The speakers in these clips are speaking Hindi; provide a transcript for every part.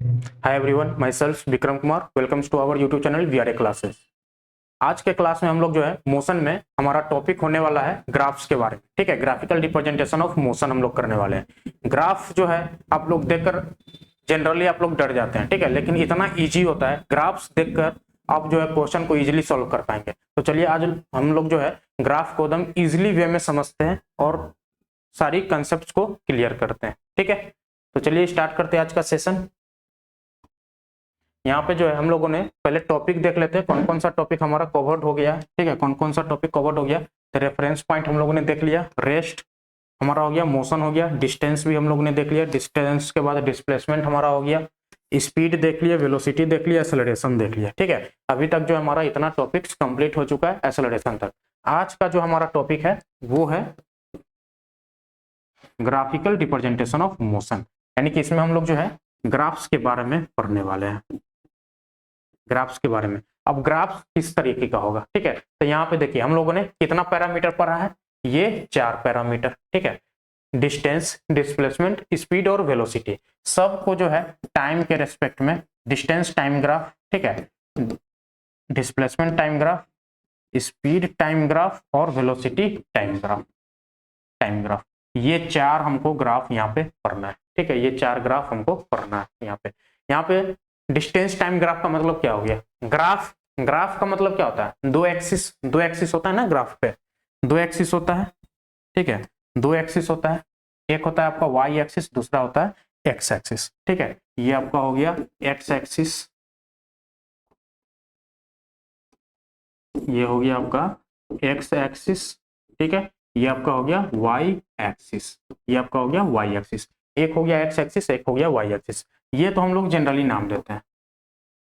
Hi everyone, myself Vikram Kumar. Welcomes to our YouTube channel VRA classes. आज के क्लास में हम लोग जो है मोशन में हमारा टॉपिक होने वाला है ग्राफ्स के बारे में। ठीक है, ग्राफिकल रिप्रेजेंटेशन ऑफ मोशन हम लोग करने वाले हैं। ग्राफ जो है आप लोग देखकर जनरली आप लोग डर जाते हैं, ठीक है, लेकिन इतना इजी होता है। ग्राफ्स देखकर आप जो है क्वेश्चन को इजीली सॉल्व कर पाएंगे। तो चलिए आज हम लोग जो है ग्राफ को एकदम इजीली वे में समझते हैं और सारी कंसेप्ट को क्लियर करते हैं। ठीक है, तो चलिए स्टार्ट करते हैं आज का सेशन। यहाँ पे जो है हम लोगों ने पहले टॉपिक देख लेते हैं, कौन कौन सा टॉपिक हमारा कवर्ड हो गया। ठीक है, कौन कौन सा टॉपिक कवर्ड हो गया। तो रेफरेंस पॉइंट हम लोगों ने देख लिया, रेस्ट हमारा हो गया, मोशन हो गया, डिस्टेंस भी हम लोगों ने देख लिया, डिस्टेंस के बाद डिस्प्लेसमेंट हमारा हो गया, स्पीड देख लिया, वेलोसिटी देख लिया, एक्सेलरेशन देख लिया। ठीक है, अभी तक जो हमारा इतना टॉपिक्स कंप्लीट हो चुका है एक्सेलरेशन तक। आज का जो हमारा टॉपिक है वो है ग्राफिकल रिप्रेजेंटेशन ऑफ मोशन, यानी कि इसमें हम लोग जो है ग्राफ्स के बारे में पढ़ने वाले हैं। ग्राफ्स के बारे में। अब ग्राफ्स किस तरीके का होगा, ठीक है, तो यहाँ पे देखिए हम लोगों ने कितना पैरामीटर पढ़ा है, ये 4 पैरामीटर। ठीक है, डिस्टेंस, डिस्प्लेसमेंट, स्पीड और वेलोसिटी, सबको जो है टाइम के रेस्पेक्ट में डिस्टेंस टाइम ग्राफ, ठीक है, displacement time graph, speed time graph और velocity time graph. Time graph, ये 4 हमको ग्राफ यहाँ पे पढ़ना है। ठीक है, ये 4 ग्राफ हमको पढ़ना है यहाँ पे। यहाँ पे डिस्टेंस टाइम ग्राफ का मतलब क्या हो गया। ग्राफ, ग्राफ का मतलब क्या होता है, दो एक्सिस होता है ना ग्राफ पे, दो एक्सिस होता है। ठीक है, दो एक्सिस होता है, एक होता है आपका वाई एक्सिस, दूसरा होता है एक्स एक्सिस। ठीक है, ये आपका हो गया एक्स एक्सिस, ये हो गया आपका एक्स एक्सिस। ठीक है, ये आपका हो गया वाई एक्सिस, ये आपका हो गया वाई एक्सिस। एक हो गया एक्स एक्सिस, एक हो गया वाई एक्सिस। ये तो हम लोग जनरली नाम देते हैं,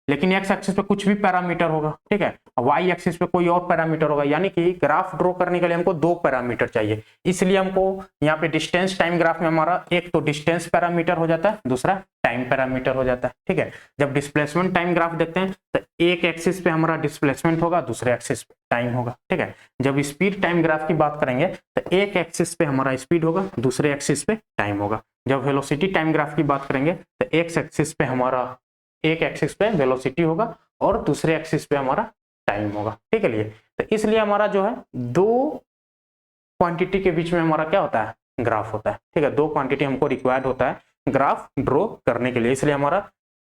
लेकिन एक्स एक्सिस पे कुछ भी पैरामीटर होगा। ठीक है, वाई एक्सिस पे कोई और पैरामीटर होगा, यानी कि ग्राफ ड्रॉ करने के लिए हमको 2 पैरामीटर चाहिए। इसलिए हमको यहाँ पे डिस्टेंस टाइम ग्राफ में हमारा एक तो डिस्टेंस पैरामीटर हो जाता है, दूसरा टाइम पैरामीटर हो जाता है। ठीक है, जब डिस्प्लेसमेंट टाइम ग्राफ देखते हैं तो एक एक्सिस पे हमारा डिस्प्लेसमेंट होगा, दूसरे एक्सिस पे टाइम होगा। ठीक है, जब स्पीड टाइम ग्राफ की बात करेंगे तो एक एक्सिस पे हमारा स्पीड होगा, दूसरे एक्सिस पे टाइम होगा। जब वेलोसिटी टाइम ग्राफ की बात करेंगे तो एक एक्सिस पे हमारा, एक एक्सिस पे वेलोसिटी होगा और दूसरे एक्सिस पे हमारा टाइम होगा। ठीक है, लिए तो इसलिए हमारा जो है 2 क्वांटिटी के बीच में हमारा क्या होता है, ग्राफ होता है। ठीक है, 2 क्वांटिटी हमको रिक्वायर्ड होता है ग्राफ ड्रॉ करने के लिए, इसलिए हमारा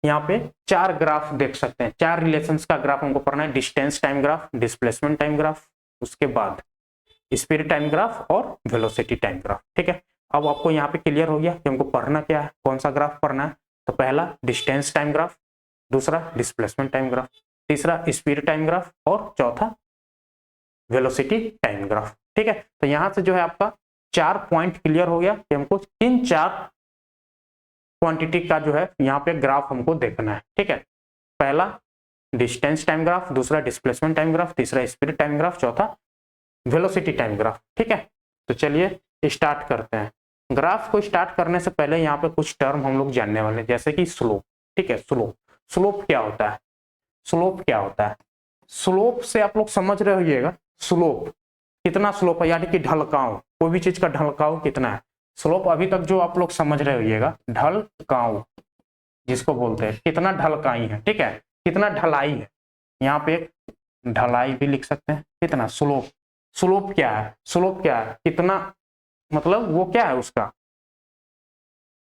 यहाँ पे 4 ग्राफ देख सकते हैं, 4 रिलेशंस का ग्राफ हमको पढ़ना है। Distance time graph, displacement time graph, उसके बाद स्पीड टाइम ग्राफ और वेलोसिटी टाइम ग्राफ। ठीक है, अब आपको यहाँ पे क्लियर हो गया कि हमको पढ़ना क्या है, कौन सा ग्राफ पढ़ना है। तो पहला डिस्टेंस टाइम ग्राफ, दूसरा डिस्प्लेसमेंट टाइम ग्राफ, तीसरा स्पीड टाइम ग्राफ और चौथा वेलोसिटी टाइम ग्राफ। ठीक है, तो यहां से जो है आपका 4 पॉइंट क्लियर हो गया कि हमको किन 4 क्वांटिटी का जो है यहाँ पे ग्राफ हमको देखना है। ठीक है, पहला डिस्टेंस टाइम ग्राफ, दूसरा डिस्प्लेसमेंट टाइम ग्राफ, तीसरा स्पीड टाइम ग्राफ, चौथा वेलोसिटी टाइम ग्राफ। ठीक है, तो चलिए स्टार्ट करते हैं। ग्राफ को स्टार्ट करने से पहले यहाँ पे कुछ टर्म हम लोग जानने वाले हैं, जैसे कि स्लोप। ठीक है, स्लोप, स्लोप क्या होता है, स्लोप क्या होता है। स्लोप से आप लोग समझ रहे होइएगा, स्लोप कितना स्लोप है, यानी कि ढलकाव, कोई भी चीज का ढलकाव कितना है। स्लोप अभी तक जो आप लोग समझ रहे होइएगा, ढलकाव जिसको बोलते हैं, कितना ढलकाई है। ठीक है, कितना ढलाई है, यहाँ पे एक ढलाई भी लिख सकते हैं। कितना स्लोप, स्लोप क्या है, स्लोप क्या है, कितना, मतलब वो क्या है उसका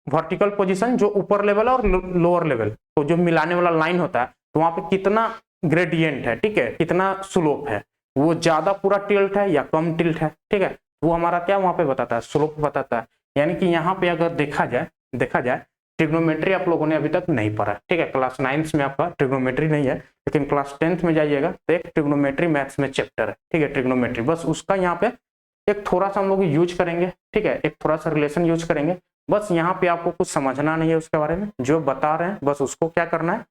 वर्टिकल पोजीशन, जो ऊपर लेवल और लोअर लेवल तो जो मिलाने वाला लाइन होता है, तो वहां पे कितना ग्रेडियंट है। ठीक है, कितना स्लोप है, वो ज्यादा पूरा टिल्ट है या कम टिल्ट है। ठीक है, वो हमारा क्या वहां पे बताता है, स्लोप बताता है। यानी कि यहाँ पे अगर देखा जाए ट्रिग्नोमेट्री आप लोगों ने अभी तक नहीं पढ़ा। ठीक है, क्लास 9 में आपका ट्रिग्नोमेट्री नहीं है, लेकिन क्लास 10th में जाइएगा तो एक ट्रिग्नोमेट्री मैथ्स में चैप्टर है। ठीक है, ट्रिग्नोमेट्री, बस उसका यहाँ पे एक थोड़ा सा हम लोग यूज करेंगे। ठीक है, एक थोड़ा सा रिलेशन यूज करेंगे। बस यहाँ पे आपको कुछ समझना नहीं है उसके बारे में, जो बता रहे हैं बस उसको क्या करना है,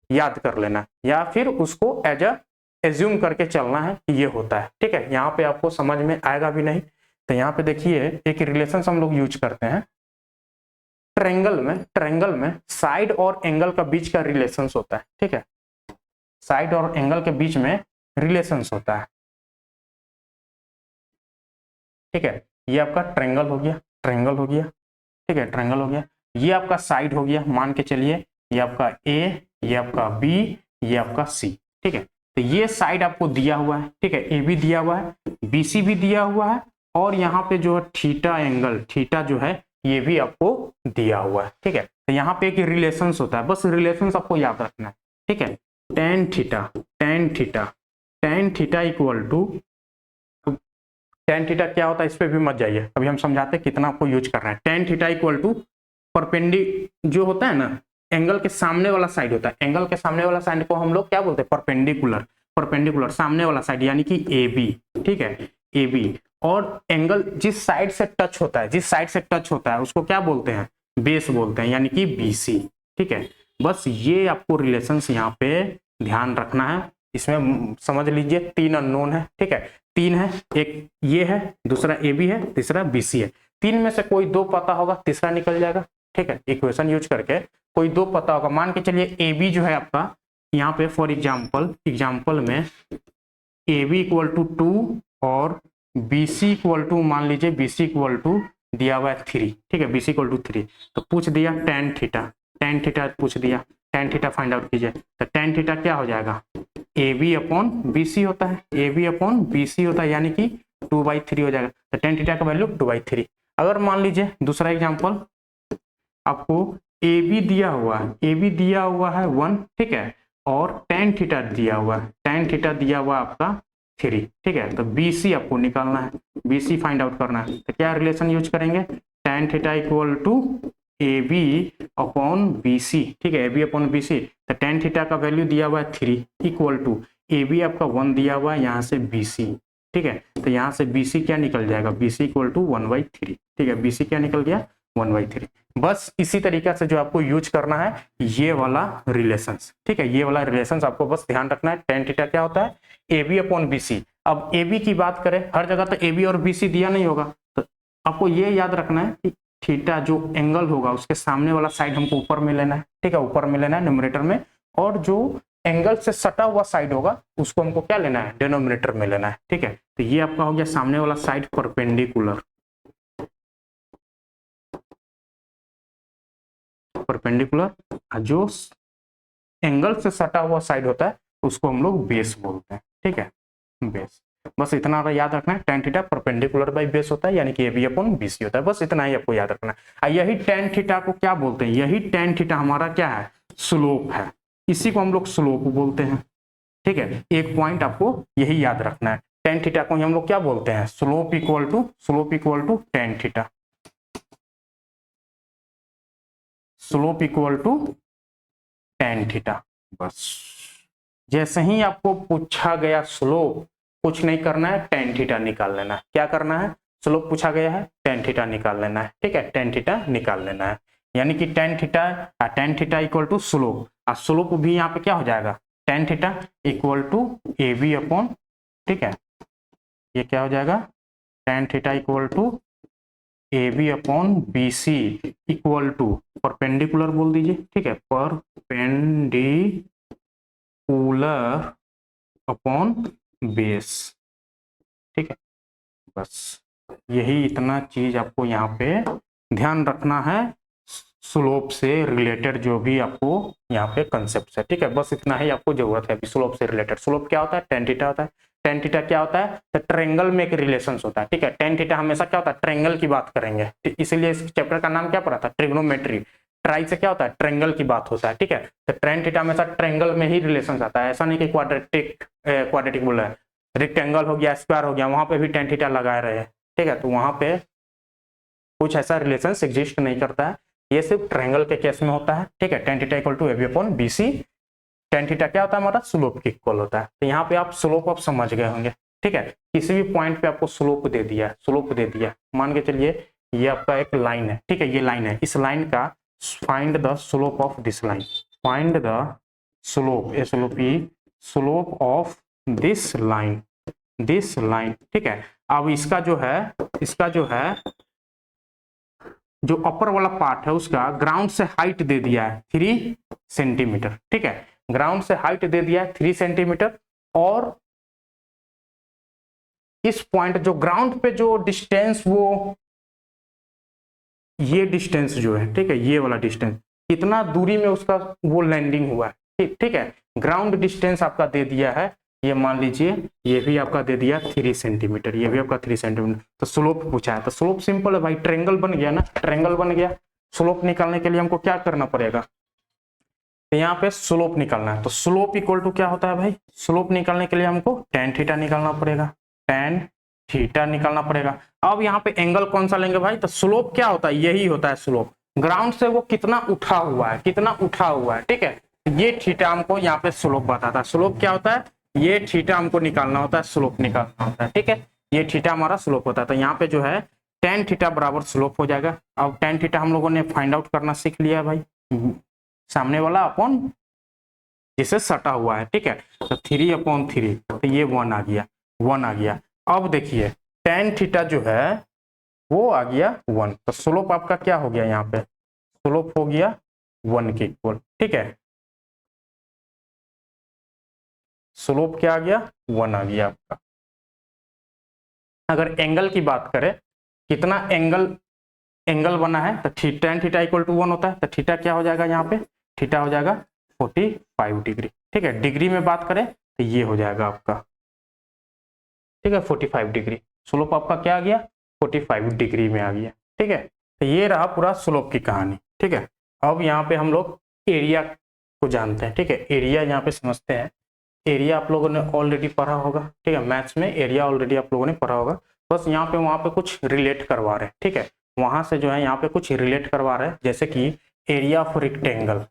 याद कर लेना, या फिर उसको एज एज्यूम करके चलना है कि ये होता है। ठीक है, यहाँ पे आपको समझ में आएगा भी नहीं। तो यहाँ पे देखिए एक रिलेशन हम लोग यूज करते हैं ट्रेंगल में साइड और एंगल का बीच का रिलेशन होता है। ठीक है, साइड और एंगल के बीच में रिलेशन होता है। ठीक है, ये आपका ट्रेंगल हो गया, ट्रेंगल हो गया। ठीक है, ट्रायंगल हो गया। ये आपका साइड हो गया, मान के चलिए ये आपका ए, ये आपका बी, ये आपका सी, ठीक है। तो ये साइड आपको दिया हुआ है, ठीक है, ए बी दिया हुआ है, बी सी भी दिया हुआ है, और यहाँ पे जो है थीटा एंगल, थीटा जो है ये भी आपको दिया हुआ है, ठीक है। तो यहाँ पे एक रिलेशंस होता है, बस रिलेशंस आपको याद रखना है, ठीक है। Tan theta, tan theta, tan theta equal to, tan theta क्या होता है इस पे भी मत जाइए, अभी हम समझाते हैं कितना आपको यूज करना है। टेन थीटा इक्वल टू परपेंडी जो होता है ना, एंगल के सामने वाला साइड होता है, एंगल के सामने वाला साइड को हम लोग क्या बोलते हैं, परपेंडिकुलर, परपेंडिकुलर सामने वाला साइड यानी कि ए बी, ठीक है, ए बी। और एंगल जिस साइड से टच होता है, जिस साइड से टच होता है उसको क्या बोलते हैं, बेस बोलते हैं, यानी कि बी सी, ठीक है। बस ये आपको रिलेशंस यहाँ पे ध्यान रखना है। इसमें समझ लीजिए तीन अननोन है, ठीक है, तीन है, एक ये है, दूसरा ए बी है, तीसरा बी सी है। तीन में से कोई दो पता होगा, तीसरा निकल जाएगा, ठीक है। इक्वेशन यूज करके कोई दो पता होगा, मान के चलिए ए बी जो है आपका यहाँ पे फॉर एग्जाम्पल में ए बी इक्वल टू 2 और बी सी इक्वल टू, मान लीजिए बी सी इक्वल टू दिया हुआ है 3, ठीक है, बी सी इक्वल टू 3। तो पूछ दिया टेन थीटा, टेन थीटा पूछ दिया, टेन थीटा फाइंड आउट कीजिए। तो टेन थीटा क्या हो जाएगा, A B upon B C होता है, A B upon B C होता है, यानी कि 2/3 हो जाएगा। तो टेन थीटा का वैल्यू 2/3। अगर मान लीजिए दूसरा एग्जाम्पल, आपको ए बी दिया हुआ है, ए बी दिया हुआ है 1, ठीक है, और टेन थीटा दिया हुआ है, टेन थीटा दिया हुआ आपका 3, ठीक है। तो बी सी आपको निकालना है, बी सी फाइंड आउट करना है। तो क्या रिलेशन यूज करेंगे, tan theta equal to A B upon B C, ठीक है, A B upon B C. तो टेन थीटा का वैल्यू दिया हुआ है 3 इक्वल टू ए बी आपका 1 दिया हुआ है, यहाँ से बी सी, ठीक है। तो यहाँ से बी सी क्या निकल जाएगा, बी सी इक्वल टू 1/3, ठीक है, बी सी क्या निकल गया 1/3। बस इसी तरीके से जो आपको यूज करना है ये वाला रिलेशंस, ठीक है, ये वाला रिलेशंस आपको बस ध्यान रखना है। टेन थीटा क्या होता है, A B upon B C. अब ए बी की बात करें, हर जगह तो ए बी और बी सी दिया नहीं होगा, तो आपको ये याद रखना है कि थीटा जो एंगल होगा उसके सामने वाला साइड हमको ऊपर में लेना है, ठीक है, ऊपर में लेना है न्यूमरेटर में, और जो एंगल से सटा हुआ साइड होगा उसको हमको क्या लेना है, डिनोमिनेटर में लेना है, ठीक है। तो ये आपका हो गया सामने वाला साइड परपेंडिकुलर, परपेंडिकुलर जो एंगल से सटा हुआ साइड होता है उसको हम लोग बेस बोलते हैं, ठीक है, बेस। बस इतना याद रखना है, tan theta perpendicular by base होता है, यानी कि A B upon B C होता है, बस इतना ही आपको याद रखना है। यही टेन थीटा को क्या बोलते हैं, यही टेन थीटा हमारा क्या है, स्लोप है, इसी को हम लोग स्लोप बोलते हैं, ठीक है। एक पॉइंट आपको यही याद रखना है, टेन थीटा को हम लोग क्या बोलते हैं, slope equal to tan theta, slope equal to tan theta. बस जैसे ही आपको पूछा गया स्लोप, कुछ नहीं करना है, टेन थीटा निकाल लेना है। क्या करना है, स्लोप पूछा गया है, टेन थीटा निकाल लेना है, ठीक है, टेन थीटा निकाल लेना है, यानी कि tan theta equal to slope, और स्लोप भी यहाँ पे क्या हो जाएगा, tan theta equal to A B upon, ठीक है, ये क्या हो जाएगा, tan theta equal to A B upon B C equal to perpendicular बोल दीजिए, ठीक है, परपेंडिकुलर अपॉन बेस, ठीक है। बस यही इतना चीज आपको यहाँ पे ध्यान रखना है, स्लोप से रिलेटेड जो भी आपको यहाँ पे कंसेप्ट है, ठीक है, बस इतना ही आपको जरूरत है अभी स्लोप से रिलेटेड। स्लोप क्या होता है, टेन थीटा होता है, टेन थीटा क्या होता है, तो ट्रायंगल में एक रिलेशन होता है, ठीक है, टेन थीटा हमेशा क्या होता है, ट्रायंगल की बात करेंगे, इसलिए इस चैप्टर का नाम क्या पड़ा था, ट्रिग्नोमेट्री। ट्राई से क्या होता है, ट्रायंगल की बात होता है, ठीक है। तो टेन थीटा हमेशा ट्रायंगल में ही रिलेशन आता है, ऐसा नहीं कि क्वाड्रेटिक बोला है, रेक्टेंगल हो गया, स्क्वायर हो गया, वहां पे भी टेन थीटा लगाए रहे, ठीक है। तो वहां पे कुछ ऐसा रिलेशन एग्जिस्ट नहीं करता है, ये सिर्फ ट्रायंगल के केस में होता है, ठीक है। Tan theta equal to A B upon B C, tan theta क्या होता है हमारा, स्लोप के इक्वल होता है। तो यहाँ पे आप स्लोप आप समझ गए होंगे, ठीक है। किसी भी पॉइंट पे आपको स्लोप दे दिया, मान के चलिए ये आपका एक लाइन है, ठीक है, ये लाइन है, इस लाइन का find the slope of this line, find the slope, slope of this line, ठीक है। अब इसका जो है जो अपर वाला पार्ट है उसका ग्राउंड से हाइट दे दिया है 3 सेंटीमीटर, ठीक है, ग्राउंड से हाइट दे दिया है 3 सेंटीमीटर, और इस पॉइंट जो ग्राउंड पे जो डिस्टेंस वो ये डिस्टेंस जो है, ठीक है, ये वाला डिस्टेंस कितना दूरी में उसका वो लैंडिंग हुआ है, ठीक है। ग्राउंड डिस्टेंस आपका दे दिया है, ये मान लीजिए ये भी आपका दे दिया 3 सेंटीमीटर, ये भी आपका 3 सेंटीमीटर। तो स्लोप पूछा है, तो स्लोप सिंपल है भाई, ट्रायंगल बन गया ना, ट्रायंगल बन गया। स्लोप निकालने के लिए हमको क्या करना पड़ेगा, तो यहाँ पे स्लोप निकालना है। तो स्लोप इक्वल टू क्या होता है भाई, स्लोप निकालने के लिए हमको tan थीटा निकालना पड़ेगा, tan थीटा निकालना पड़ेगा। अब यहाँ पे एंगल कौन सा लेंगे भाई, तो स्लोप क्या होता है, यही होता है स्लोप, ग्राउंड से वो कितना उठा हुआ है, कितना उठा हुआ है, ठीक है। ये थीटा हमको यहाँ पे स्लोप बताता है। स्लोप क्या होता है, ये थीटा हमको निकालना होता है, स्लोप निकालना होता है, ठीक है। ये थीटा हमारा स्लोप होता है। तो यहाँ पे जो है tan थीटा बराबर स्लोप हो जाएगा। अब tan थीटा हम लोगों ने फाइंड आउट करना सीख लिया भाई, सामने वाला अपॉन जिसे सटा हुआ है, ठीक है। तो 3/3, तो ये 1 आ गया, 1 आ गया। अब देखिए tan थीटा जो है वो आ गया 1, तो स्लोप आपका क्या हो गया, यहाँ पे स्लोप हो गया 1 के इक्वल, ठीक है। स्लोप क्या आ गया, 1 आ गया आपका। अगर एंगल की बात करें, कितना एंगल बना है, तो tan थीटा इक्वल टू 1 होता है। तो थीटा क्या हो जाएगा, यहाँ पे थीटा हो जाएगा 45 डिग्री, ठीक है। डिग्री में बात करें तो ये हो जाएगा आपका, ठीक है, 45 डिग्री। स्लोप आपका क्या आ गया, 45 डिग्री में आ गया, ठीक है। तो ये रहा पूरा स्लोप की कहानी, ठीक है। अब यहाँ पे हम लोग एरिया को जानते हैं, ठीक है। एरिया यहाँ पे समझते हैं। एरिया आप लोगों ने ऑलरेडी पढ़ा होगा, ठीक है, मैथ्स में एरिया ऑलरेडी आप लोगों ने पढ़ा होगा। बस यहाँ पे वहाँ पे कुछ रिलेट करवा रहे हैं, ठीक है। वहां से जो है यहाँ पे कुछ रिलेट करवा रहे हैं, जैसे कि area of rectangle,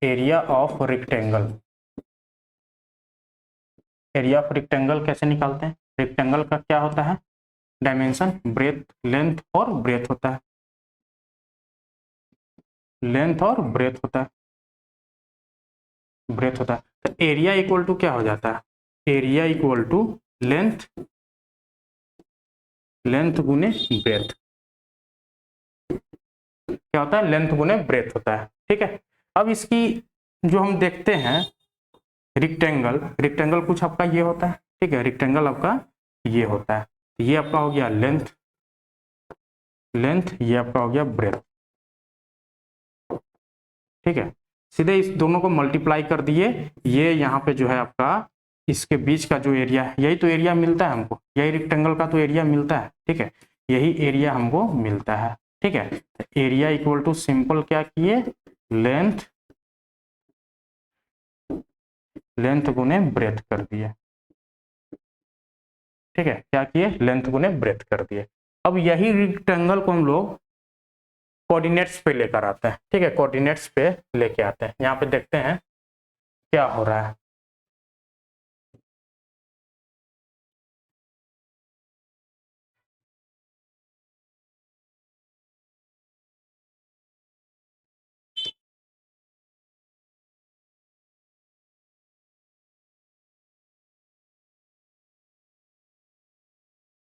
area of rectangle, area of rectangle कैसे निकालते हैं। रेक्टेंगल का क्या होता है, डायमेंशन, ब्रेथ, लेंथ और ब्रेथ होता है, लेंथ और ब्रेथ होता है, ब्रेथ होता है। तो एरिया इक्वल टू क्या हो जाता है, area equal to length, length गुने ब्रेथ, क्या होता है, लेंथ गुने ब्रेथ होता है, ठीक है। अब इसकी जो हम देखते हैं रेक्टेंगल, रेक्टेंगल कुछ आपका ये होता है, ठीक है, रेक्टेंगल आपका ये होता है। ये आपका हो गया लेंथ, लेंथ, ये आपका हो गया ब्रेथ, ठीक है। सीधे इस दोनों को मल्टीप्लाई कर दिए, ये यहाँ पे जो है आपका इसके बीच का जो एरिया है, यही तो एरिया मिलता है हमको, यही रेक्टेंगल का तो एरिया मिलता है, ठीक है। यही एरिया हमको मिलता है, ठीक है। एरिया इक्वल टू सिंपल क्या किए, लेंथ, लेंथ गुने ब्रेथ कर दिए, ठीक है। क्या किए, लेंथ गुने ब्रेथ कर दिए। अब यही रेक्टेंगल को हम लोग कोऑर्डिनेट्स पे लेकर आते हैं, ठीक है, कोऑर्डिनेट्स पे लेके आते हैं। यहाँ पे देखते हैं क्या हो रहा है।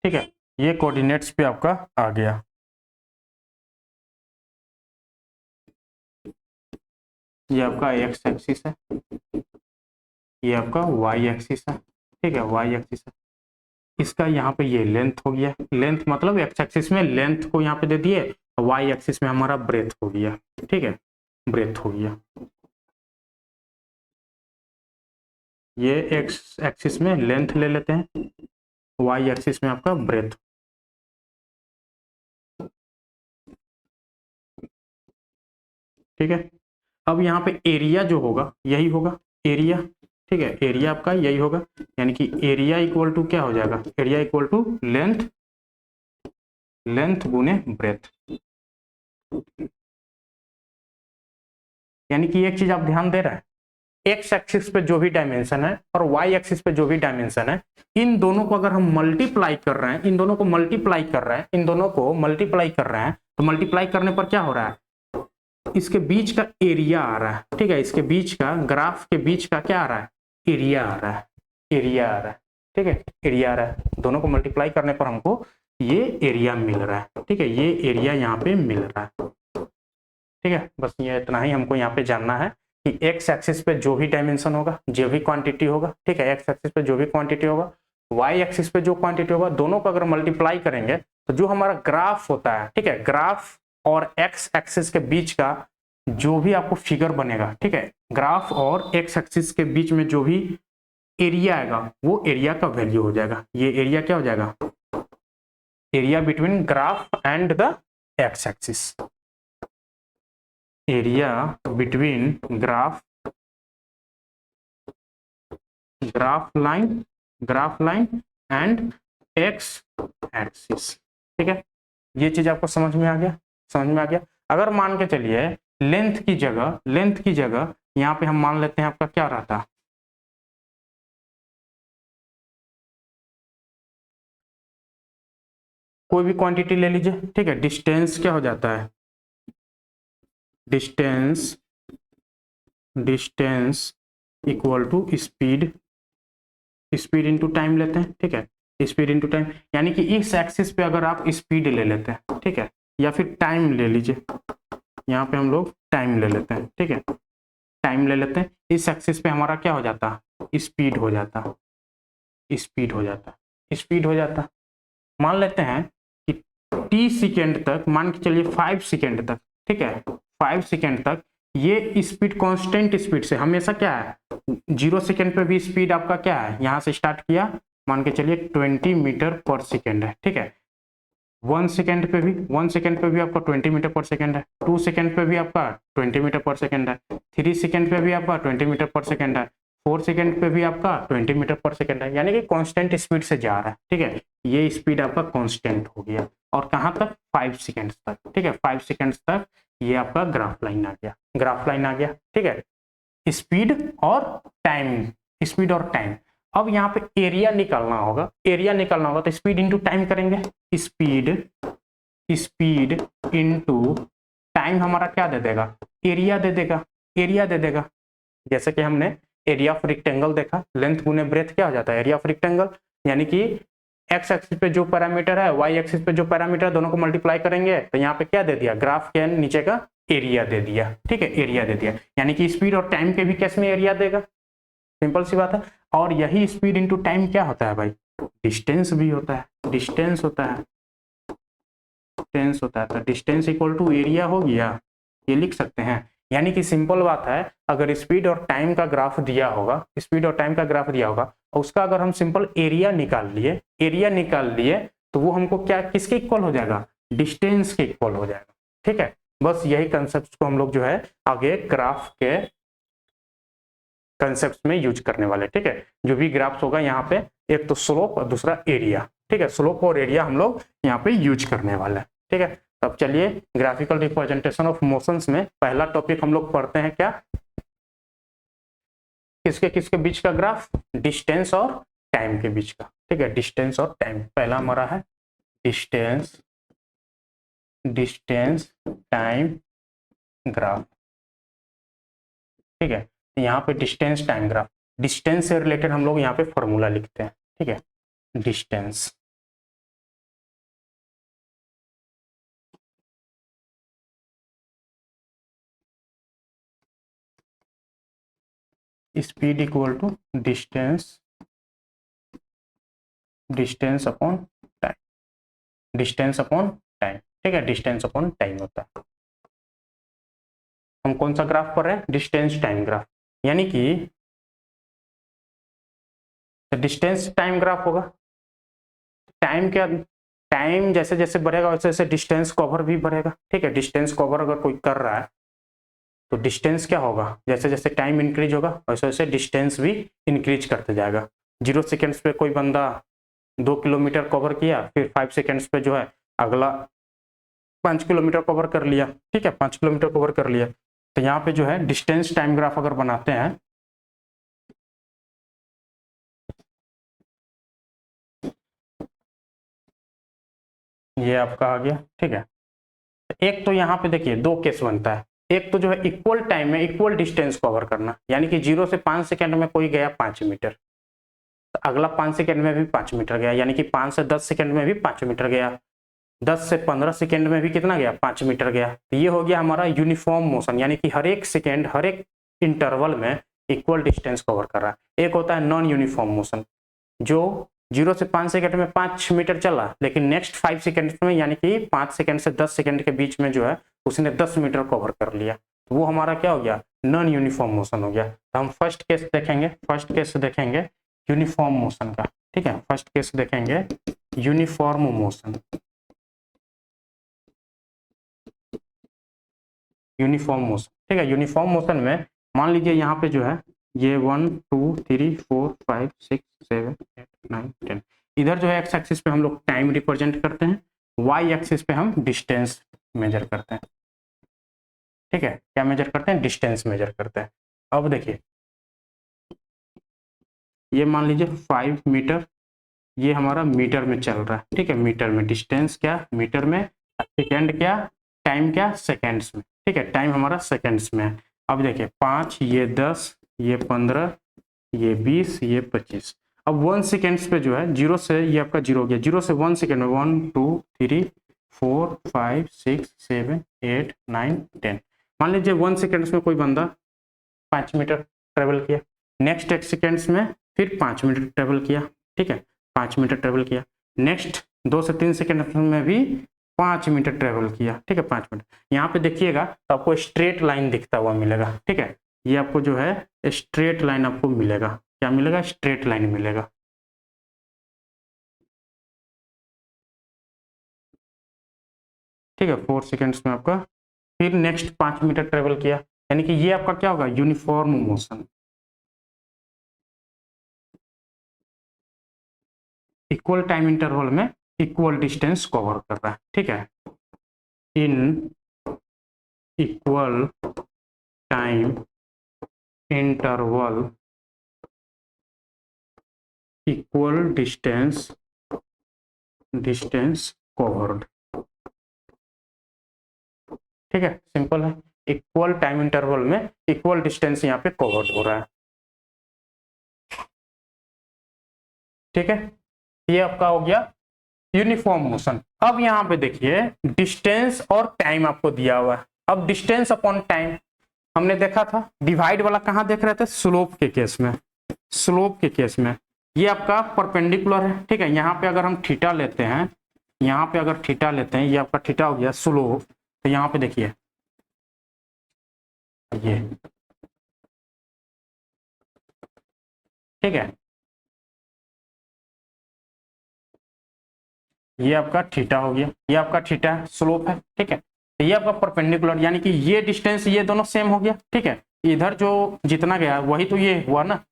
ठीक है, ये कोऑर्डिनेट्स पे आपका आ गया। ये आपका एक्स एक्सिस है, ये आपका वाई एक्सिस है, ठीक है, वाई एक्सिस है। इसका यहाँ पे ये लेंथ हो गया, लेंथ मतलब एक्स एक्सिस में लेंथ को यहाँ पे दे दिए, वाई एक्सिस में हमारा ब्रेथ हो गया, ठीक है, ब्रेथ हो गया। ये एक्स एक्सिस में लेंथ ले लेते हैं, वाई एक्सिस में आपका ब्रेथ, ठीक है। अब यहाँ पे एरिया जो होगा यही होगा, एरिया, ठीक है, एरिया आपका यही होगा, यानी कि एरिया इक्वल टू क्या हो जाएगा, area equal to length, length गुने ब्रेथ। यानी कि एक चीज आप ध्यान दे रहे हैं, एक्स एक्सिस पे जो भी डायमेंशन है और वाई एक्सिस पे जो भी डायमेंशन है, इन दोनों को अगर हम मल्टीप्लाई कर रहे हैं, इन दोनों को मल्टीप्लाई कर रहे हैं, इन दोनों को मल्टीप्लाई कर रहे हैं, तो मल्टीप्लाई करने पर क्या हो रहा है, इसके बीच का एरिया आ रहा है, ठीक है, इसके बीच का, ग्राफ के बीच का क्या आ रहा है, एरिया आ रहा है, एरिया आ रहा है, ठीक है, एरिया आ रहा है। दोनों को मल्टीप्लाई करने पर हमको ये एरिया मिल रहा है, ठीक है, ये एरिया यहाँ पे मिल रहा है, ठीक है। बस ये इतना ही हमको यहाँ पे जानना है कि एक्स एक्सिस पे जो भी डायमेंशन होगा, जो भी क्वांटिटी होगा, ठीक है, एक्स एक्सिस पे जो भी क्वांटिटी होगा, वाई एक्सिस पे जो क्वांटिटी होगा, दोनों को अगर मल्टीप्लाई करेंगे तो जो हमारा ग्राफ होता है, ठीक है, ग्राफ और एक्स एक्सिस के बीच का जो भी आपको फिगर बनेगा, ठीक है, ग्राफ और एक्स एक्सिस के बीच में जो भी एरिया आएगा वो एरिया का वैल्यू हो जाएगा। ये एरिया क्या हो जाएगा, area between graph and the x axis, area between graph line and x axis. ठीक है, ये चीज आपको समझ में आ गया। अगर मान के चलिए लेंथ की जगह यहाँ पे हम मान लेते हैं आपका क्या रहता है, कोई भी क्वांटिटी ले लीजिए, ठीक है। डिस्टेंस क्या हो जाता है, distance equal to speed into time लेते हैं, ठीक है, स्पीड इंटू टाइम। यानी कि इस एक्सिस पे अगर आप स्पीड ले लेते हैं, ठीक है, या फिर टाइम ले लीजिए, यहाँ पे हम लोग टाइम ले लेते हैं, ठीक है, टाइम ले लेते हैं। इस एक्सिस पे हमारा क्या हो जाता है, स्पीड हो जाता। मान लेते हैं कि टी सेकेंड तक, मान के चलिए 5 सेकेंड तक, ठीक है, 5 सेकेंड तक ये स्पीड कांस्टेंट स्पीड से हमेशा क्या है, 0 सेकेंड पे भी स्पीड आपका क्या है, यहाँ से स्टार्ट किया, मान के चलिए 20 मीटर पर सेकेंड है, ठीक है। 1 सेकेंड पे भी आपका 20 मीटर पर सेकेंड है, 2 सेकेंड पे भी आपका 20 मीटर पर सेकेंड है, 3 सेकेंड पे भी आपका 20 मीटर पर सेकेंड है, 4 सेकेंड पे भी आपका 20 मीटर पर सेकेंड है। यानी कि कांस्टेंट स्पीड से जा रहा है, ठीक है। ये स्पीड आपका कांस्टेंट हो गया, और कहाँ तक, 5 सेकेंड तक, ठीक है, 5 सेकेंड तक ये आपका ग्राफ लाइन आ गया, ठीक है। स्पीड और टाइम। अब यहाँ पे एरिया निकालना होगा, तो स्पीड इंटू टाइम करेंगे, स्पीड इंटू टाइम हमारा क्या दे देगा, एरिया दे देगा। जैसे कि हमने एरिया ऑफ रेक्टेंगल देखा, लेंथ गुने ब्रेथ क्या हो जाता है, एरिया ऑफ रेक्टेंगल। यानी कि एक्स एक्सिस पे जो पैरामीटर है, वाई एक्सिस पे जो पैरामीटर, दोनों को मल्टीप्लाई करेंगे तो यहाँ पे क्या दे दिया, ग्राफ के नीचे का एरिया दे दिया, ठीक है, एरिया दे दिया। यानी कि स्पीड और टाइम के भी केस में एरिया देगा, सिंपल सी बात है। और यही स्पीड इंटू टाइम क्या होता है भाई, डिस्टेंस भी होता है, डिस्टेंस होता है। तो डिस्टेंस इक्वल टू एरिया हो गया, ये लिख सकते हैं। यानी कि सिंपल बात है, अगर स्पीड और टाइम का ग्राफ दिया होगा, और उसका अगर हम सिंपल एरिया निकाल लिए, तो वो हमको क्या, किसके इक्वल हो जाएगा, डिस्टेंस के इक्वल हो जाएगा, ठीक है। बस यही कंसेप्ट को हम लोग जो है आगे ग्राफ के कंसेप्ट में यूज करने वाले, ठीक है। जो भी ग्राफ्स होगा यहाँ पे, एक तो स्लोप और दूसरा एरिया, ठीक है, स्लोप और एरिया हम लोग यहाँ पे यूज करने वाले हैं, ठीक है। तब चलिए ग्राफिकल रिप्रेजेंटेशन ऑफ मोशंस में पहला टॉपिक हम लोग पढ़ते हैं, क्या, किसके बीच का ग्राफ, डिस्टेंस और टाइम के बीच का, ठीक है, डिस्टेंस और टाइम। पहला हमारा है डिस्टेंस टाइम ग्राफ, ठीक है। यहाँ पे डिस्टेंस टाइम ग्राफ, डिस्टेंस से रिलेटेड हम लोग यहाँ पे फॉर्मूला लिखते हैं, ठीक है। Distance speed equal to distance upon time, ठीक है, डिस्टेंस अपॉन टाइम होता है। हम कौन सा ग्राफ पर है, डिस्टेंस टाइम ग्राफ। यानी कि डिस्टेंस टाइम ग्राफ होगा, टाइम जैसे जैसे बढ़ेगा वैसे वैसे डिस्टेंस कवर भी बढ़ेगा, ठीक है। डिस्टेंस कवर अगर कोई कर रहा है तो डिस्टेंस क्या होगा, जैसे जैसे टाइम इंक्रीज होगा वैसे वैसे डिस्टेंस भी इंक्रीज करते जाएगा। 0 सेकेंड्स पे कोई बंदा 2 किलोमीटर कवर किया, फिर 5 सेकेंड्स पे जो है अगला 5 किलोमीटर कवर कर लिया, ठीक है, 5 किलोमीटर कवर कर लिया। तो यहाँ पे जो है डिस्टेंस टाइम ग्राफ अगर बनाते हैं, ये आपका आ गया, ठीक है। एक तो यहाँ पे देखिए 2 केस बनता है, एक तो जो है इक्वल टाइम में इक्वल डिस्टेंस कवर करना, यानी कि 0 से 5 सेकेंड में कोई गया 5 मीटर, तो अगला 5 सेकेंड में भी 5 मीटर गया, यानी कि 5 से 10 सेकेंड में भी 5 मीटर गया, 10 से 15 सेकेंड में भी कितना गया, 5 मीटर गया। तो ये हो गया हमारा यूनिफॉर्म मोशन, यानी कि हर एक सेकेंड, हर एक इंटरवल में इक्वल डिस्टेंस कवर कर रहा है। एक होता है नॉन यूनिफॉर्म मोशन, जो 0 से 5 सेकंड में 5 मीटर चला, लेकिन नेक्स्ट 5 सेकंड में यानी कि 5 सेकंड से 10 सेकंड के बीच में जो है उसने 10 मीटर कवर कर लिया, तो वो हमारा क्या हो गया, नॉन यूनिफॉर्म मोशन हो गया। तो हम फर्स्ट केस देखेंगे यूनिफॉर्म मोशन का, ठीक है, फर्स्ट केस देखेंगे यूनिफॉर्म मोशन। ठीक है, यूनिफॉर्म मोशन में मान लीजिए यहाँ पे जो है ये 1 2 3 4 5 6 7 8 9 10, इधर जो है एक्स एक्सिस पे हम लोग टाइम रिप्रेजेंट करते हैं, वाई एक्सिस पे हम डिस्टेंस मेजर करते हैं। ठीक है, क्या मेजर करते हैं, डिस्टेंस मेजर करते हैं। अब देखिए ये मान लीजिए 5 मीटर, ये हमारा मीटर में चल रहा है, ठीक है, मीटर में, डिस्टेंस क्या मीटर में, सेकेंड क्या, टाइम क्या सेकेंड्स में, ठीक है, टाइम हमारा सेकेंड्स में है। अब देखिए 5, ये 10, ये 15, ये 20, ये 25। अब 1 सेकेंड्स पे जो है जीरो से ये आपका जीरो हो गया, जीरो से 1 सेकेंड में 1 2 3 4 5 6 7 8 9 10। मान लीजिए 1 सेकेंड्स में कोई बंदा 5 मीटर ट्रेवल किया, नेक्स्ट 1 सेकेंड्स में फिर 5 मीटर ट्रेवल किया, ठीक है, 5 मीटर ट्रेवल किया, नेक्स्ट 2 से 3 सेकेंड में भी 5 मीटर ट्रेवल किया, ठीक है, 5 मिनट। यहाँ पे देखिएगा तो आपको स्ट्रेट लाइन दिखता हुआ मिलेगा, ठीक है, ये आपको जो है स्ट्रेट लाइन आपको मिलेगा, क्या मिलेगा, स्ट्रेट लाइन मिलेगा। ठीक है, 4 सेकेंड्स में आपका फिर नेक्स्ट 5 मीटर ट्रेवल किया, यानी कि ये आपका क्या होगा, uniform motion. Equal time interval में इक्वल डिस्टेंस कवर कर रहा है, ठीक है, in equal time interval equal distance covered. ठीक है, सिंपल है, इक्वल टाइम इंटरवल में इक्वल डिस्टेंस यहाँ पे कवर्ड हो रहा है। ठीक है, ये आपका हो गया यूनिफॉर्म मोशन। अब यहाँ पे देखिए डिस्टेंस और टाइम आपको दिया हुआ है। अब डिस्टेंस अपॉन टाइम हमने देखा था, डिवाइड वाला कहाँ देख रहे थे, स्लोप के केस में, स्लोप के केस में ये आपका परपेंडिकुलर है, ठीक है, यहाँ पे अगर हम थीटा लेते हैं, यहाँ पे अगर थीटा लेते हैं, ये आपका थीटा हो गया स्लोप, तो यहाँ पे देखिए ये, ठीक है, ये आपका थीटा हो गया, ये आपका थीटा स्लोप है, ठीक है, तो ये आपका परपेंडिकुलर, यानी कि ये डिस्टेंस ये दोनों सेम हो गया, ठीक है, इधर जो जितना गया वही तो ये हुआ ना,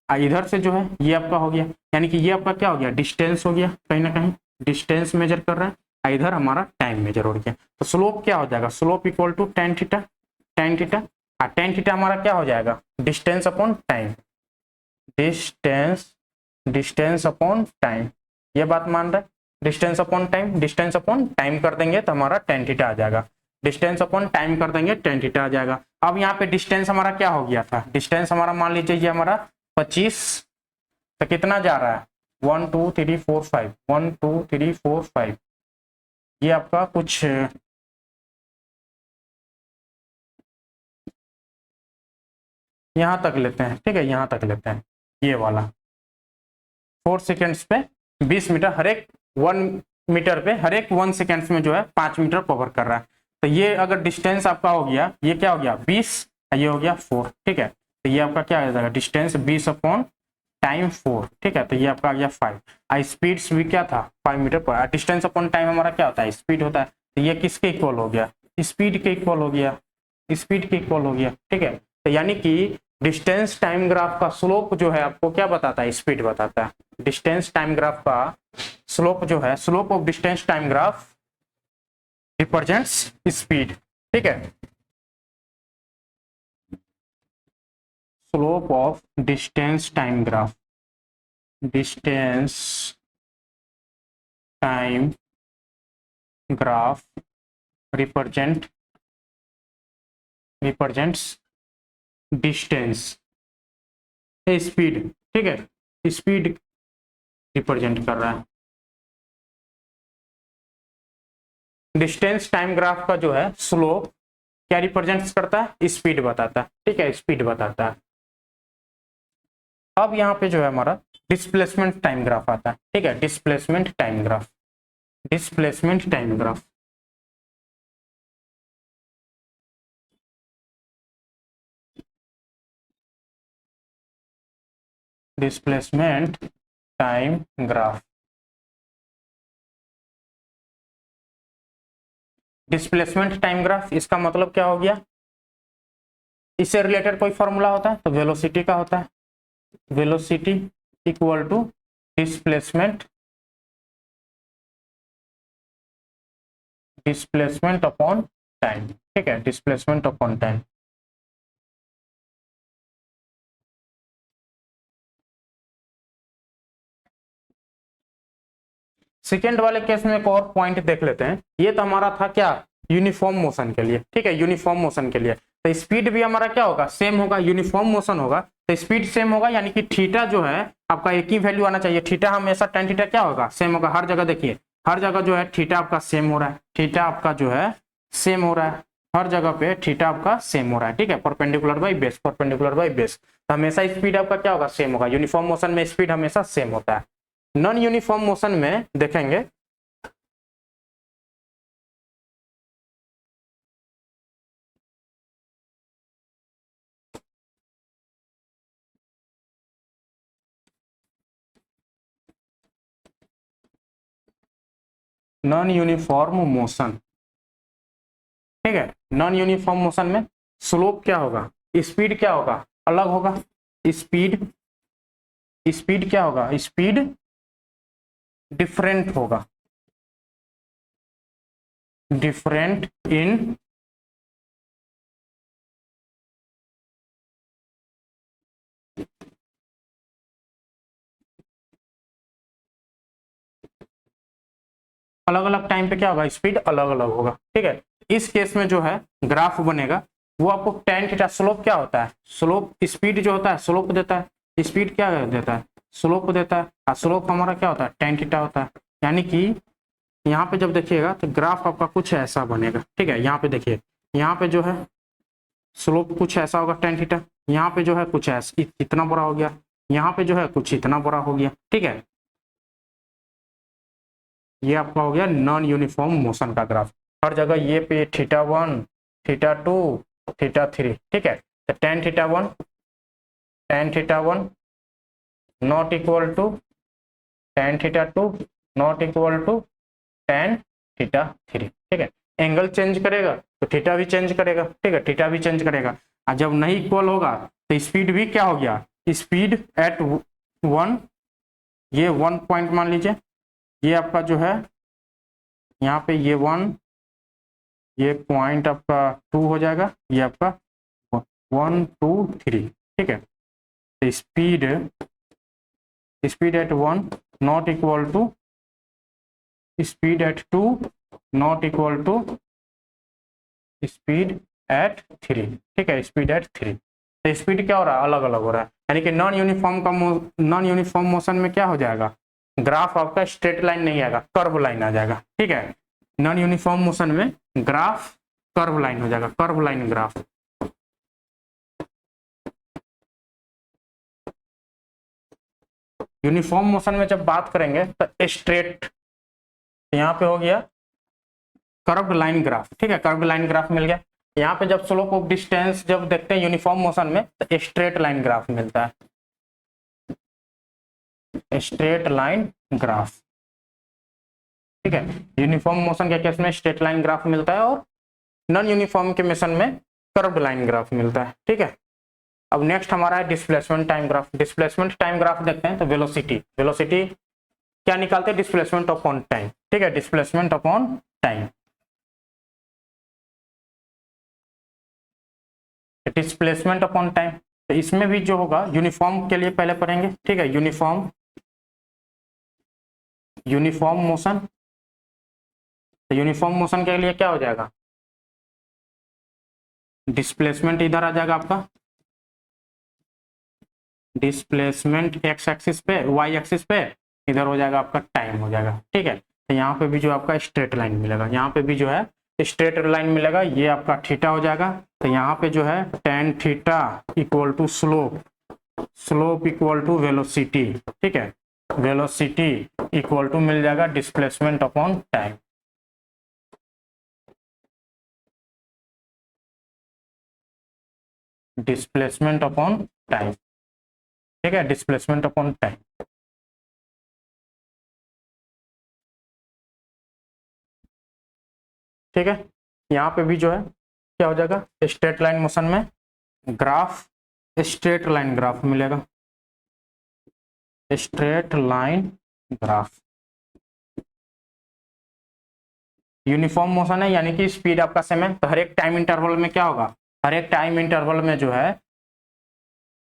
इधर से जो है ये आपका हो गया, यानी कि ये आपका क्या हो गया, डिस्टेंस हो गया, कहीं ना कहीं डिस्टेंस मेजर कर रहा है, इधर हमारा टाइम मेजर हो गया, तो स्लोप क्या हो जाएगा, slope equal to tan theta, tan theta हमारा क्या हो जाएगा, distance upon time, distance upon time, ये बात मान रहे, डिस्टेंस अपॉन टाइम कर देंगे तो हमारा टेन थीटा आ जाएगा, डिस्टेंस अपॉन टाइम कर देंगे टेन थीटा आ जाएगा। अब यहाँ पे डिस्टेंस हमारा क्या हो गया था, डिस्टेंस हमारा मान लीजिए ये हमारा 25, तो कितना जा रहा है 1 2 3 4 5, 1 2 3 4 5, ये आपका कुछ यहाँ तक लेते हैं, ठीक है, यहाँ तक लेते हैं, ये वाला 4 सेकेंड्स पे 20 मीटर, हर एक 1 मीटर पे हर एक 1 सेकेंड्स में जो है 5 मीटर कवर कर रहा है, तो ये अगर डिस्टेंस आपका हो गया, ये क्या हो गया 20, ये हो गया 4, ठीक है, तो ये आपका क्या आ जाएगा, डिस्टेंस 20 अपॉन टाइम 4, ठीक है, तो ये आपका आ गया 5। स्पीड भी क्या था 5 मीटर पर, डिस्टेंस अपॉन टाइम हमारा क्या होता है, स्पीड होता है, तो ये किसके इक्वल हो गया, स्पीड के इक्वल हो गया, स्पीड के इक्वल हो गया, ठीक है, तो यानी कि डिस्टेंस टाइम ग्राफ का स्लोप जो है आपको क्या बताता है, स्पीड बताता है, डिस्टेंस टाइम ग्राफ का स्लोप जो है, slope of distance time graph represents speed, ठीक है, slope of distance time graph, distance time graph represents distance speed, ठीक है, स्पीड रिप्रेजेंट कर रहा है। डिस्टेंस टाइम ग्राफ का जो है स्लोप क्या रिप्रेजेंट करता है, स्पीड बताता है, ठीक है, स्पीड बताता है। अब यहाँ पे जो है हमारा डिस्प्लेसमेंट टाइम ग्राफ आता है, ठीक है, displacement time graph, displacement time graph. Displacement time graph, displacement time graph, इसका मतलब क्या हो गया, इससे रिलेटेड कोई फॉर्मूला होता है तो वेलोसिटी का होता है, velocity equal to displacement, displacement upon time, ठीक है, डिस्प्लेसमेंट अपॉन टाइम। सेकेंड वाले केस में एक और पॉइंट देख लेते हैं, ये तो हमारा था क्या, यूनिफॉर्म मोशन के लिए, ठीक है, यूनिफॉर्म मोशन के लिए, तो स्पीड भी हमारा क्या होगा, सेम होगा, यूनिफॉर्म मोशन होगा तो स्पीड सेम होगा, यानी कि थीटा जो है आपका एक ही वैल्यू आना चाहिए, थीटा हमेशा tan थीटा क्या होगा, सेम होगा हर जगह। देखिए हर जगह जो है थीटा आपका सेम हो रहा है, थीटा आपका जो है सेम हो रहा है, हर जगह पे थीटा आपका सेम हो रहा है, ठीक है, perpendicular by base, perpendicular by base, तो हमेशा स्पीड आपका क्या होगा, सेम होगा। यूनिफॉर्म मोशन में स्पीड हमेशा सेम होता है। नॉन यूनिफॉर्म मोशन में देखेंगे नॉन यूनिफॉर्म मोशन, ठीक है, नॉन यूनिफॉर्म मोशन में स्लोप क्या होगा, स्पीड क्या होगा, अलग होगा, स्पीड, स्पीड क्या होगा, स्पीड डिफरेंट होगा, डिफरेंट इन अलग अलग टाइम पे क्या होगा, स्पीड अलग अलग होगा, ठीक है। इस केस में जो है ग्राफ बनेगा वो आपको tan थीटा, स्लोप क्या होता है, स्लोप, स्पीड जो होता है स्लोप देता है, स्पीड क्या देता है, स्लोप देता है, और स्लोप हमारा क्या होता है, tan थीटा होता है। यानी कि यहाँ पे जब देखिएगा तो ग्राफ आपका कुछ ऐसा बनेगा, ठीक है, यहाँ पे देखिए, यहाँ पे जो है स्लोप कुछ ऐसा होगा tan थीटा, यहाँ पे जो है कुछ ऐसा इतना बड़ा हो गया, यहाँ पे जो है कुछ इतना बड़ा हो गया, ठीक है, ये आपका हो गया नॉन यूनिफॉर्म मोशन का ग्राफ। हर जगह ये पे θ1, θ2, θ3, ठीक है, तो tan θ1, tan θ1 not equal to tan θ2 not equal to tan θ3, ठीक है, एंगल चेंज करेगा तो थीटा भी चेंज करेगा, ठीक है, थीटा भी चेंज करेगा, और जब नहीं इक्वल होगा तो स्पीड भी क्या हो गया, स्पीड एट वन, ये 1 पॉइंट मान लीजिए, ये आपका जो है यहाँ पे ये 1, ये पॉइंट आपका 2 हो जाएगा, ये आपका 1 2 3, ठीक है, तो speed, speed at 1 not equal to speed at 2 not equal to speed at 3, ठीक है, स्पीड एट 3, तो स्पीड क्या हो रहा है, अलग अलग हो रहा है, यानी कि नॉन यूनिफॉर्म का नॉन यूनिफॉर्म मोशन में क्या हो जाएगा, ग्राफ आपका स्ट्रेट लाइन नहीं आएगा, कर्व लाइन आ जाएगा, ठीक है, नॉन यूनिफॉर्म मोशन में ग्राफ कर्व लाइन हो जाएगा, curve line graph. Uniform motion में जब बात करेंगे तो स्ट्रेट, यहाँ पे हो गया कर्व्ड लाइन ग्राफ, ठीक है, कर्व्ड लाइन ग्राफ मिल गया। यहाँ पे जब स्लोप ऑफ डिस्टेंस जब देखते हैं यूनिफॉर्म मोशन में तो स्ट्रेट लाइन ग्राफ मिलता है, स्ट्रेट लाइन ग्राफ, ठीक है, यूनिफॉर्म मोशन के केस में स्ट्रेट लाइन ग्राफ मिलता है और नॉन यूनिफॉर्म के मोशन में कर्व्ड लाइन ग्राफ मिलता है, ठीक है। अब नेक्स्ट हमारा है displacement time graph. Displacement time graph देखते हैं तो वेलोसिटी, वेलोसिटी क्या निकालते हैं, डिस्प्लेसमेंट अपॉन टाइम, ठीक है, displacement upon time, displacement upon time, तो इसमें भी जो होगा यूनिफॉर्म के लिए पहले पढ़ेंगे, ठीक है, यूनिफॉर्म, यूनिफॉर्म मोशन, तो यूनिफॉर्म मोशन के लिए क्या हो जाएगा, डिस्प्लेसमेंट इधर आ जाएगा आपका, डिस्प्लेसमेंट एक्स एक्सिस पे, वाई एक्सिस पे, इधर हो जाएगा आपका टाइम हो जाएगा, ठीक है, तो यहाँ पे भी जो आपका स्ट्रेट लाइन मिलेगा, यहाँ पे भी जो है स्ट्रेट लाइन मिलेगा, ये आपका थीटा हो जाएगा, तो यहाँ पे जो है tan theta equal to slope, slope equal to velocity, ठीक है, वेलोसिटी इक्वल टू मिल जाएगा displacement upon time. Displacement upon time, ठीक है, डिस्प्लेसमेंट अपॉन टाइम। ठीक है, यहाँ पे भी जो है क्या हो जाएगा, स्ट्रेट लाइन मोशन में ग्राफ, स्ट्रेट लाइन ग्राफ मिलेगा, straight line graph. Uniform motion है यानी कि स्पीड आपका सेम है, तो हर एक टाइम इंटरवल में क्या होगा, हर एक टाइम इंटरवल में जो है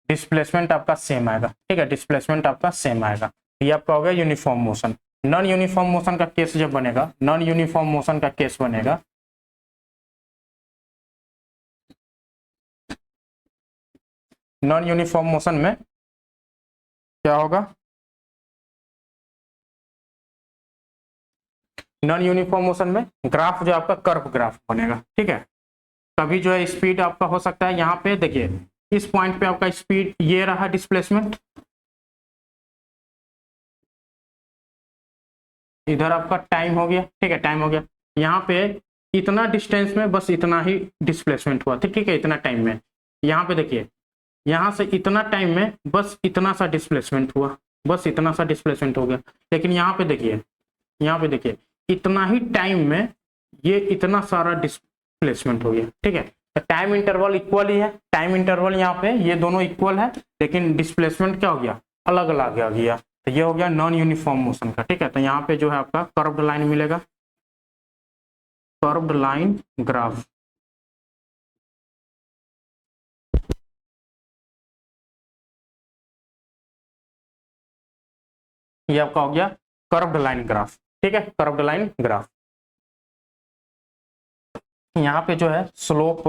डिस्प्लेसमेंट आपका सेम आएगा, ठीक है, डिस्प्लेसमेंट आपका सेम आएगा। ये आपका हो गया uniform motion. Non uniform motion का केस जब बनेगा, नॉन यूनिफॉर्म मोशन का केस बनेगा, नॉन यूनिफॉर्म मोशन में क्या होगा, नॉन यूनिफॉर्म मोशन में ग्राफ जो आपका कर्व ग्राफ बनेगा, ठीक है। कभी जो है स्पीड आपका हो सकता है, यहाँ पे देखिए इस पॉइंट पे आपका स्पीड ये रहा डिस्प्लेसमेंट, इधर आपका टाइम हो गया, ठीक है, टाइम हो गया, यहाँ पे इतना डिस्टेंस में बस इतना ही डिस्प्लेसमेंट हुआ, ठीक है, इतना टाइम में। यहाँ पे देखिए यहाँ से इतना टाइम में बस इतना सा डिस्प्लेसमेंट हुआ, बस इतना सा डिस्प्लेसमेंट हो गया। लेकिन यहाँ पे देखिए, यहाँ पे देखिए इतना ही टाइम में ये इतना सारा डिस्प्लेसमेंट हो गया, ठीक है। तो टाइम इंटरवल इक्वल ही है, टाइम इंटरवल यहाँ पे ये दोनों इक्वल है, लेकिन डिस्प्लेसमेंट क्या हो गया, अलग अलग आ गया। तो ये हो गया नॉन यूनिफॉर्म मोशन का, ठीक है। तो यहाँ पे जो है आपका कर्व्ड लाइन मिलेगा, कर्व्ड लाइन ग्राफ। ये आपका हो गया कर्व्ड लाइन ग्राफ, ठीक है, कर्व्ड लाइन ग्राफ। यहाँ पे जो है स्लोप,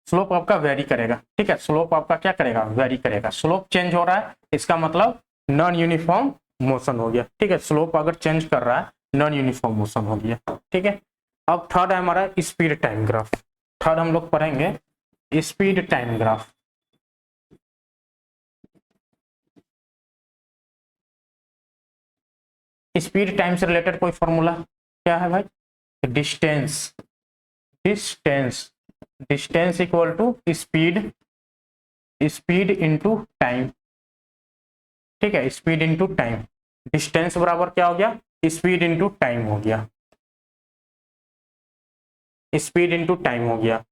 स्लोप आपका वेरी करेगा, ठीक है, स्लोप आपका क्या करेगा, वेरी करेगा। स्लोप चेंज हो रहा है, इसका मतलब नॉन यूनिफॉर्म मोशन हो गया, ठीक है। स्लोप अगर चेंज कर रहा है, नॉन यूनिफॉर्म मोशन हो गया, ठीक है। अब थर्ड है हमारा स्पीड टाइम ग्राफ। थर्ड हम लोग पढ़ेंगे speed time graph. Speed time से रिलेटेड कोई फॉर्मूला क्या है भाई, distance, distance, distance equal to speed, speed into time, ठीक है, स्पीड इनटू टाइम। डिस्टेंस बराबर क्या हो गया, स्पीड इनटू टाइम हो गया, स्पीड इनटू टाइम हो गया,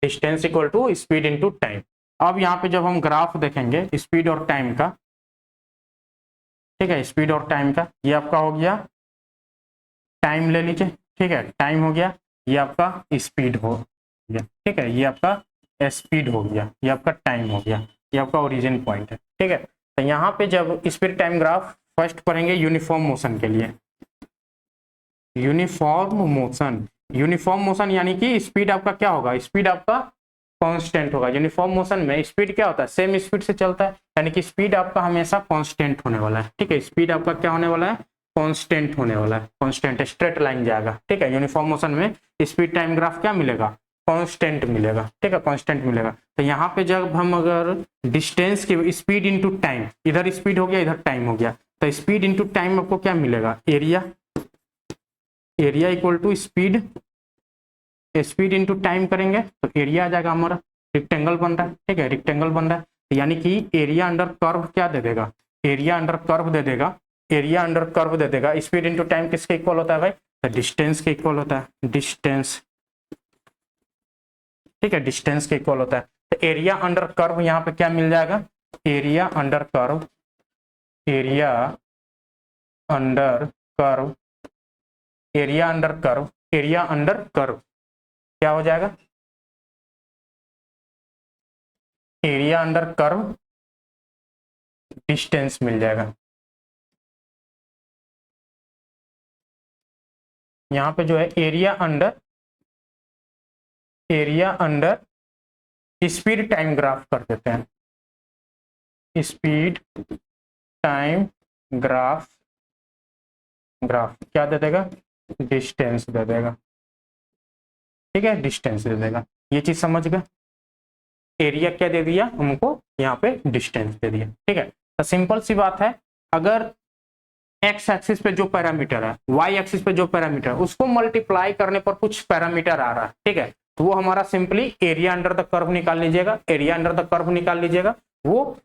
distance equal to speed into time. अब यहाँ पे जब हम ग्राफ देखेंगे स्पीड और टाइम का, ठीक है, स्पीड और टाइम का, ये आपका हो गया टाइम ले लीजिए, ठीक है, टाइम हो गया, ये आपका स्पीड हो गया, ठीक है, ये आपका स्पीड हो गया, ये आपका टाइम हो गया, ये आपका ओरिजिन पॉइंट है, ठीक है। तो यहाँ पे जब स्पीड टाइम ग्राफ फर्स्ट पढ़ेंगे यूनिफॉर्म मोशन के लिए, यूनिफॉर्म मोशन, यूनिफॉर्म मोशन यानी कि स्पीड आपका क्या होगा, स्पीड आपका कांस्टेंट होगा। यूनिफॉर्म मोशन में स्पीड क्या होता है, सेम स्पीड से चलता है, यानी कि स्पीड आपका हमेशा कांस्टेंट होने वाला है, ठीक है, स्पीड आपका क्या होने वाला है, कांस्टेंट होने वाला है, कांस्टेंट, स्ट्रेट लाइन जाएगा, ठीक है। यूनिफॉर्म मोशन में स्पीड टाइम ग्राफ क्या मिलेगा, कांस्टेंट मिलेगा, ठीक है, कांस्टेंट मिलेगा। तो यहाँ पे जब हम अगर डिस्टेंस की स्पीड इनटू टाइम, इधर स्पीड हो गया, इधर टाइम हो गया, तो स्पीड इनटू टाइम आपको क्या मिलेगा, area, area equal to speed, speed into time करेंगे तो एरिया आ जाएगा हमारा, रेक्टेंगल बन रहा है, ठीक है, रेक्टेंगल बन रहा है, यानी कि एरिया अंडर कर्व क्या दे देगा, एरिया अंडर कर्व दे देगा, एरिया अंडर कर्व दे देगा। स्पीड इनटू टाइम किसके इक्वल होता है भाई, तो डिस्टेंस के इक्वल होता है, डिस्टेंस, ठीक है, डिस्टेंस के इक्वल होता है। तो एरिया अंडर कर्व यहाँ पे क्या मिल जाएगा, area under curve, area under curve, area under curve, area under curve क्या हो जाएगा, एरिया अंडर कर्व डिस्टेंस मिल जाएगा। यहाँ पे जो है area under speed time graph कर देते हैं, स्पीड टाइम ग्राफ, ग्राफ क्या दे देगा, डिस्टेंस दे देगा, ठीक है, डिस्टेंस दे देगा। ये चीज समझ गए, एरिया क्या दे दिया हमको, यहाँ पे डिस्टेंस दे दिया। ठीक है, तो सिंपल सी बात है, अगर एक्स एक्सिस पे जो पैरामीटर है, वाई एक्सिस पे जो पैरामीटर है, उसको मल्टीप्लाई करने पर कुछ पैरामीटर आ रहा है, ठीक है, तो वो हमारा simply area under the curve निकाल लीजिएगा, एरिया अंडर द कर्व निकाल लीजिएगा, वो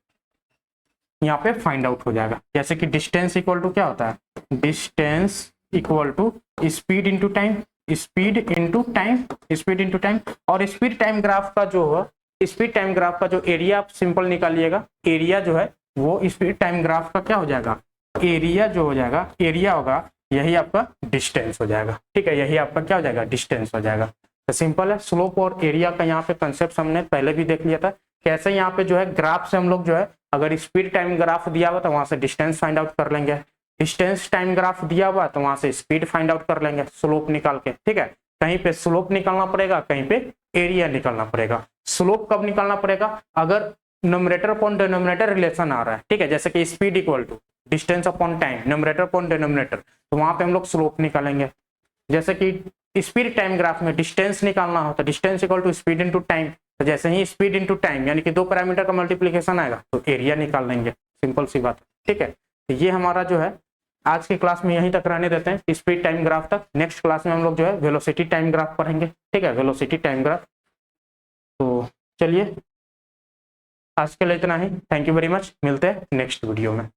यहाँ पे फाइंड आउट हो जाएगा। जैसे कि डिस्टेंस इक्वल टू क्या होता है, distance equal to speed into time, speed into time, speed into time. और स्पीड टाइम ग्राफ का जो है, स्पीड टाइम ग्राफ का जो एरिया आप सिंपल निकालिएगा, एरिया जो है वो स्पीड टाइम ग्राफ का क्या हो जाएगा, एरिया जो हो जाएगा, एरिया होगा, यही आपका डिस्टेंस हो जाएगा। ठीक है, यही आपका क्या हो जाएगा, डिस्टेंस हो जाएगा। तो सिंपल है, स्लोप और एरिया का यहाँ पे कंसेप्ट हमने पहले भी देख लिया था, कैसे यहाँ पे जो है ग्राफ से हम लोग जो है, अगर स्पीड टाइम ग्राफ दिया हुआ तो वहां से डिस्टेंस फाइंड आउट कर लेंगे, डिस्टेंस टाइम ग्राफ दिया हुआ तो वहां से स्पीड फाइंड आउट कर लेंगे, स्लोप निकाल के। ठीक है, कहीं पे स्लोप निकालना पड़ेगा, कहीं पे एरिया निकालना पड़ेगा। स्लोप कब निकालना पड़ेगा, अगर न्यूमरेटर अपॉन डिनोमिनेटर रिलेशन आ रहा है, ठीक है, जैसे कि speed equal to distance upon time, numerator upon denominator, तो वहां पे हम लोग स्लोप निकालेंगे। जैसे कि स्पीड टाइम ग्राफ में डिस्टेंस निकालना हो तो distance equal to speed into time, तो जैसे ही स्पीड इनटू टाइम यानी कि दो पैरामीटर का मल्टीप्लिकेशन आएगा तो एरिया निकाल लेंगे, सिंपल सी बात। ठीक है, तो ये हमारा जो है आज की क्लास में यहीं तक रहने देते हैं, स्पीड टाइम ग्राफ तक। नेक्स्ट क्लास में हम लोग जो है वेलोसिटी टाइम ग्राफ पढ़ेंगे। ठीक है, वेलोसिटी टाइम ग्राफ। तो चलिए आज के लिए इतना ही, थैंक यू वेरी मच, मिलते हैं नेक्स्ट वीडियो में।